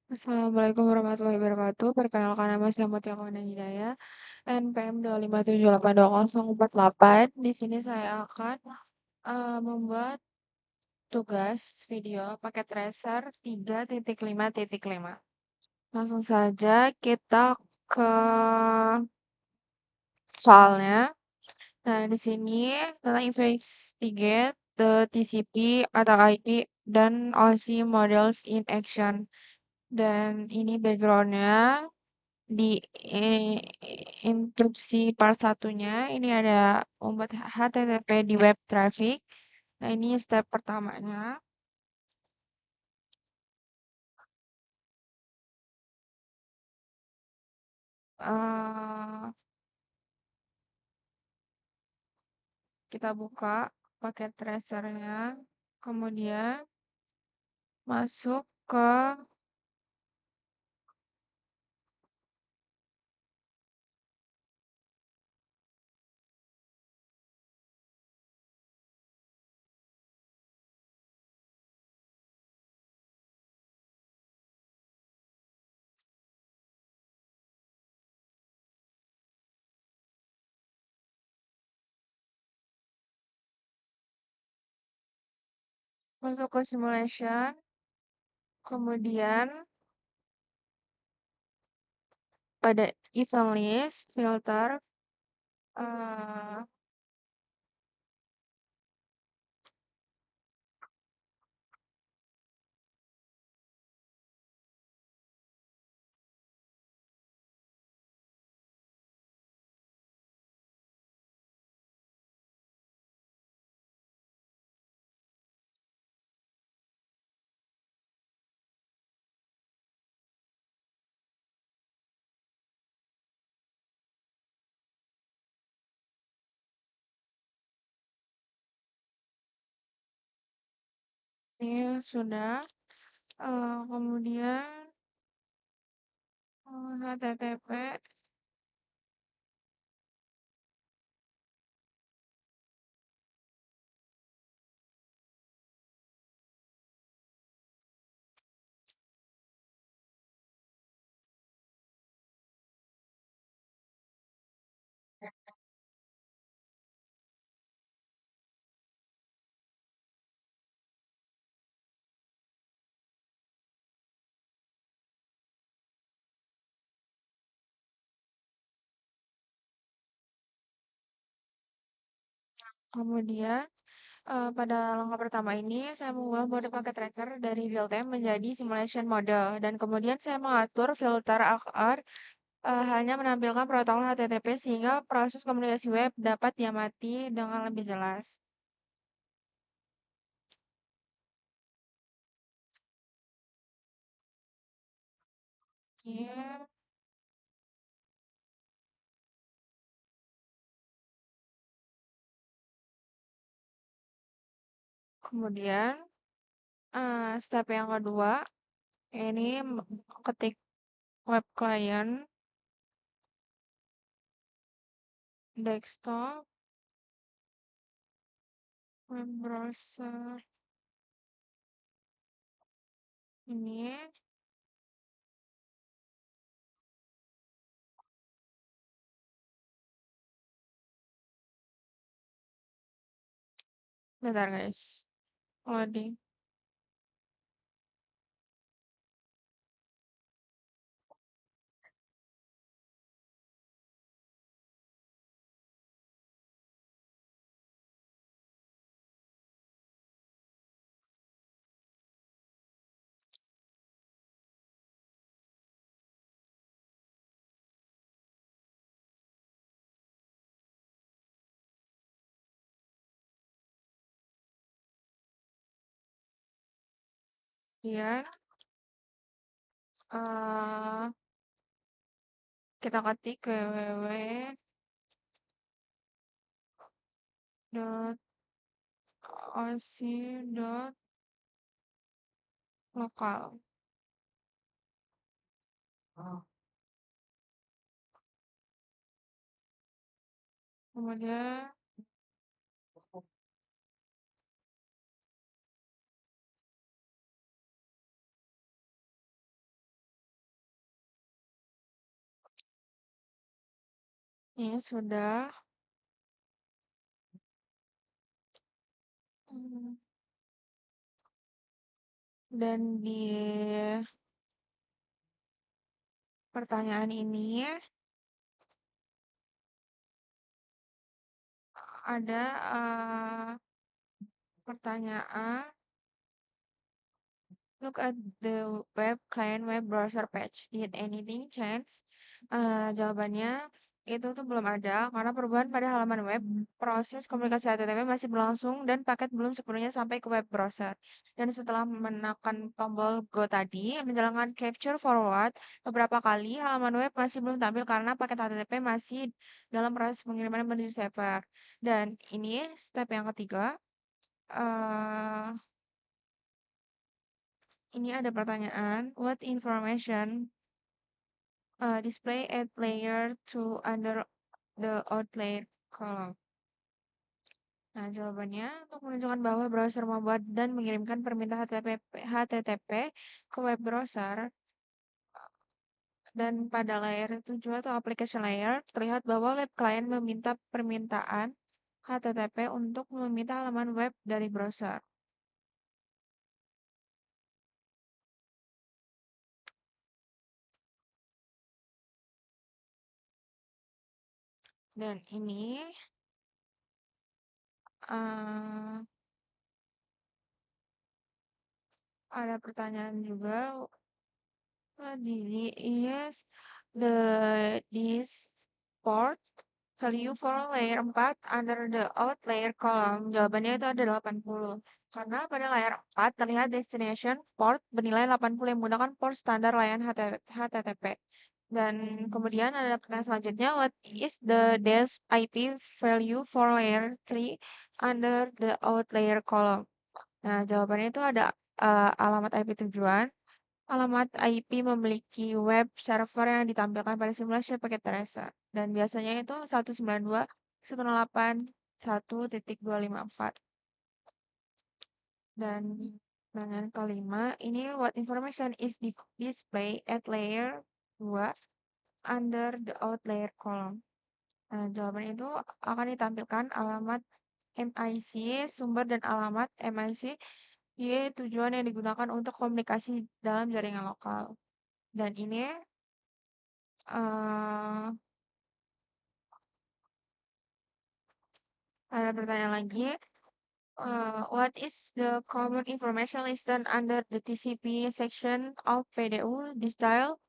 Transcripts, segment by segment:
Assalamualaikum warahmatullahi wabarakatuh. Perkenalkan nama saya Mutia Kawana Hidayah, NPM 257820048. Di sini saya akan membuat tugas video pakai tracer 3.5.5. Langsung saja kita ke soalnya. Nah, di sini tentang investigate the TCP atau IP dan OC models in action. Dan ini backgroundnya di instruksi part satunya ini ada membuat HTTP di web traffic. Nah, ini step pertamanya. eh kita buka paket tracernya, kemudian masuk ke simulation, kemudian pada event list filter eh ini sudah. Kemudian HTTP. Kemudian pada langkah pertama ini saya mengubah mode paket tracker dari real time menjadi simulation mode dan kemudian saya mengatur filter agar hanya menampilkan protokol HTTP sehingga proses komunikasi web dapat diamati dengan lebih jelas. Oke. Kemudian step yang kedua ini ketik web client, desktop, web browser ini. Bentar guys, loading. Ya, kita ketik www.oc.lokal. Kemudian Ini sudah. Hmm, Dan di pertanyaan ini ada pertanyaan. Look at the web browser page. Did anything change? Jawabannya itu tuh belum ada karena perubahan pada halaman web, proses komunikasi HTTP masih berlangsung dan paket belum sepenuhnya sampai ke web browser. Dan setelah menekan tombol Go tadi, menjalankan capture forward beberapa kali, halaman web masih belum tampil karena paket HTTP masih dalam proses pengiriman menuju server. Dan ini step yang ketiga. eh ini ada pertanyaan, what information display at layer 2 under the outlet column? Nah, jawabannya untuk menunjukkan bahwa browser membuat dan mengirimkan permintaan HTTP ke web browser dan pada layer 7 atau application layer terlihat bahwa web client meminta permintaan HTTP untuk meminta halaman web dari browser. Dan ini uh, ada pertanyaan juga. Dizzy is this port value for layer 4 under the out layer column. Jawabannya itu ada 80. Karena pada layer 4 terlihat destination port bernilai 80 yang menggunakan port standar layanan HTTP. Dan kemudian ada pertanyaan selanjutnya, what is the des IP value for layer 3 under the out layer column? Nah, jawabannya itu ada alamat IP tujuan. Alamat IP memiliki web server yang ditampilkan pada simulasi paket tracer dan biasanya itu 192.168.1.254. Dan pertanyaan kelima, ini what information is display at layer 2 under the out layer column. Nah, jawaban itu akan ditampilkan alamat MIC, sumber dan alamat MIC tujuan yang digunakan untuk komunikasi dalam jaringan lokal. Dan ini eh ada pertanyaan lagi. What is the common information listed under the TCP section of PDU? This style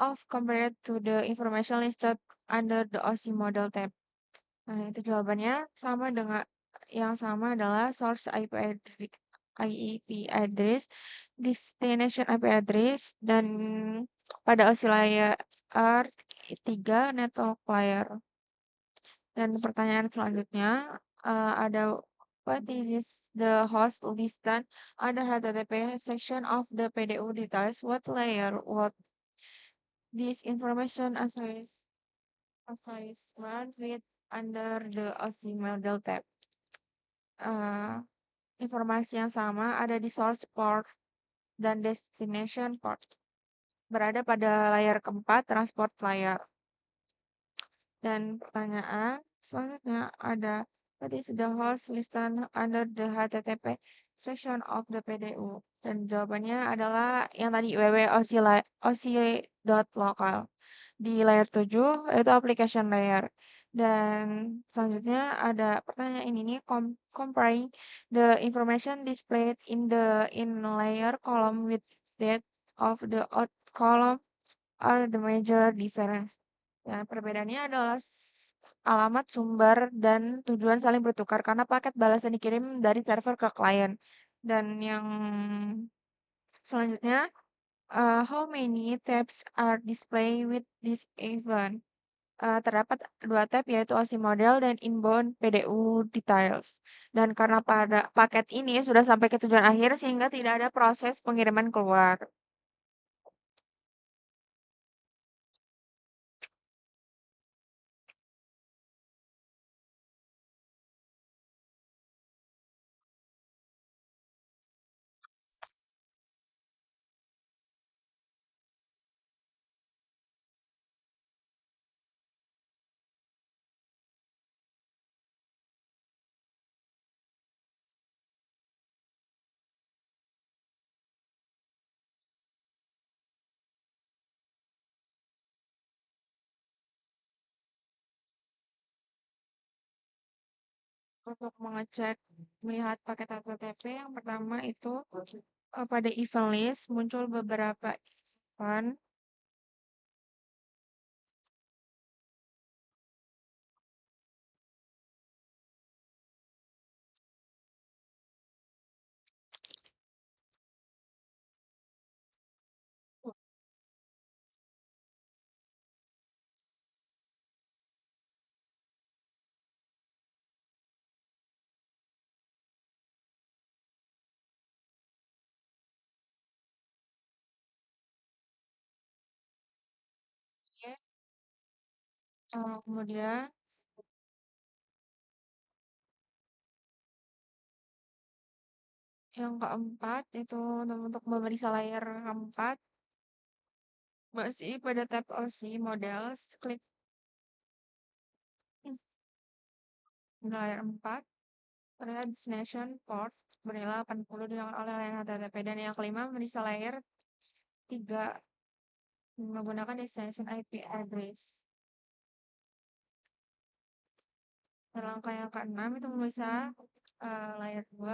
of compared to the information listed under the OSI model tab. Nah, itu jawabannya sama dengan yang sama adalah source IP address, destination IP address, dan pada OSI layer 3 network layer. Dan pertanyaan selanjutnya ada what is the host listed under HTTP section of the PDU details what layer what this information assessment with under the OSI model tab. Uh, informasi yang sama ada di source port dan destination port. Berada pada layar keempat transport layer. Dan pertanyaan selanjutnya ada what is the host listed under the HTTP section of the PDU? Dan jawabannya adalah yang tadi www.osi.local di layer 7 yaitu application layer. Dan selanjutnya ada pertanyaan ini nih comparing the information displayed in layer column with that of the out column are the major difference. Ya, perbedaannya adalah alamat sumber dan tujuan saling bertukar karena paket balasan dikirim dari server ke klien. Dan yang selanjutnya, how many tabs are displayed with this event? Terdapat dua tab yaitu OSI model dan inbound PDU details. Dan karena pada paket ini sudah sampai ke tujuan akhir sehingga tidak ada proses pengiriman keluar. untuk mengecek melihat paket HTTP yang pertama itu pada event list muncul beberapa event. Kemudian yang keempat itu untuk memeriksa layer keempat masih pada tab OC Models, klik layer 4, terlihat destination port bernilai 80 dengan oleh layanan HTTP, dan yang kelima memeriksa layer 3 menggunakan destination IP address. Dan langkah yang keenam itu memeriksa layer 2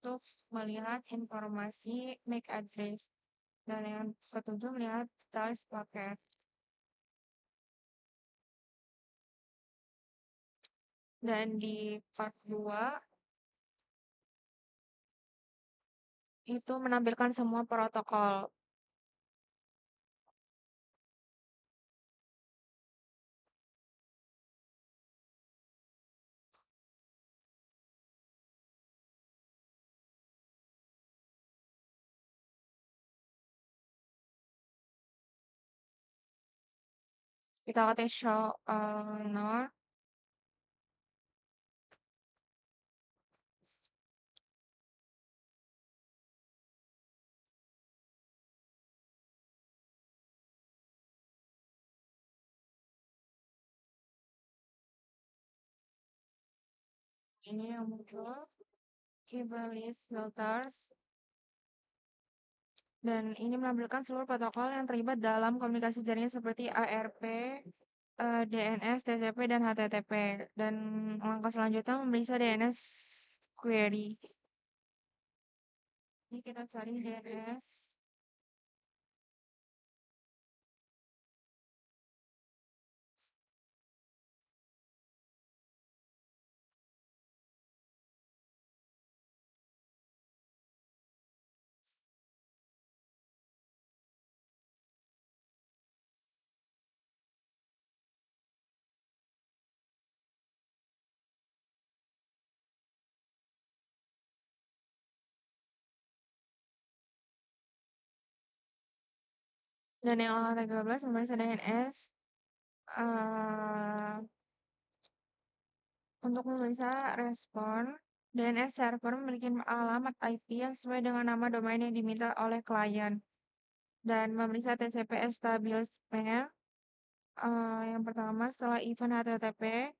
untuk melihat informasi MAC address, dan yang ketujuh melihat details paket. Dan di part 2 itu menampilkan semua protokol. Kita ketik show node. Ini yang muncul event list filters, dan ini menampilkan seluruh protokol yang terlibat dalam komunikasi jaringan seperti ARP, DNS, TCP, dan HTTP. Dan langkah selanjutnya memeriksa DNS query. Ini kita cari DNS. Dan yang langkah 13 memeriksa DNS untuk memeriksa respon. DNS server memiliki alamat IP yang sesuai dengan nama domain yang diminta oleh klien. Dan memeriksa TCP establishment yang pertama setelah event HTTP.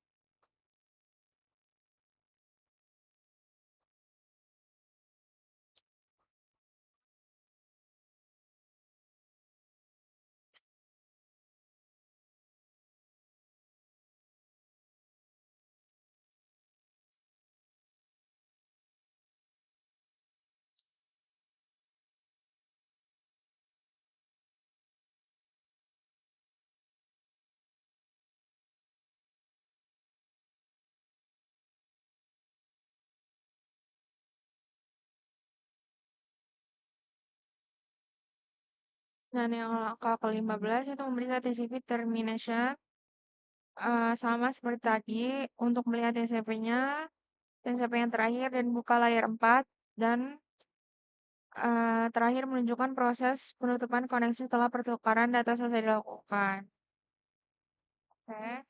Dan yang langkah ke-15 itu memeriksa TCP termination, sama seperti tadi untuk melihat TCP-nya, TCP yang terakhir, dan buka layar 4, dan terakhir menunjukkan proses penutupan koneksi setelah pertukaran data selesai dilakukan. Oke.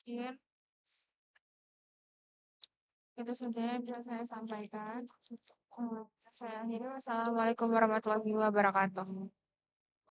Mungkin itu saja yang bisa saya sampaikan. Eh, saya akhiri. Wassalamualaikum warahmatullahi wabarakatuh.